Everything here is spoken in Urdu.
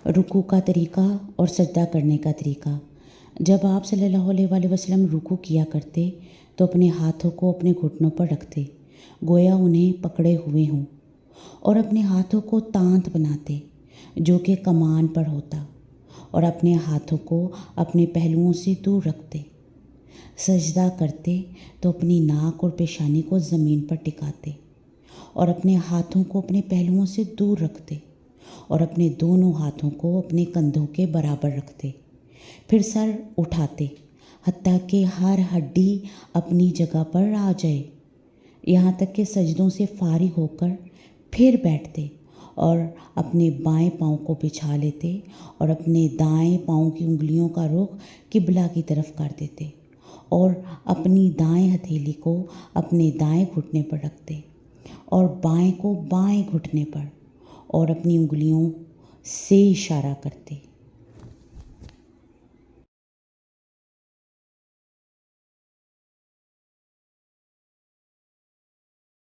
رکوع کا طریقہ اور سجدہ کرنے کا طریقہ۔ جب آپ صلی اللہ علیہ وسلم رکوع کیا کرتے تو اپنے ہاتھوں کو اپنے گھٹنوں پر رکھتے گویا انہیں پکڑے ہوئے ہوں، اور اپنے ہاتھوں کو تانت بناتے جو کہ کمان پر ہوتا، اور اپنے ہاتھوں کو اپنے پہلوؤں سے دور رکھتے۔ سجدہ کرتے تو اپنی ناک اور پیشانی کو زمین پر ٹکاتے اور اپنے ہاتھوں کو اپنے پہلوؤں سے دور رکھتے اور اپنے دونوں ہاتھوں کو اپنے کندھوں کے برابر رکھتے۔ پھر سر اٹھاتے حتیٰ کہ ہر ہڈی اپنی جگہ پر آ جائے، یہاں تک کہ سجدوں سے فارغ ہو کر پھر بیٹھتے اور اپنے بائیں پاؤں کو بچھا لیتے اور اپنے دائیں پاؤں کی انگلیوں کا رخ قبلہ کی طرف کر دیتے اور اپنی دائیں ہتھیلی کو اپنے دائیں گھٹنے پر رکھتے اور بائیں کو بائیں گھٹنے پر، اور اپنی انگلیوں سے اشارہ کرتے۔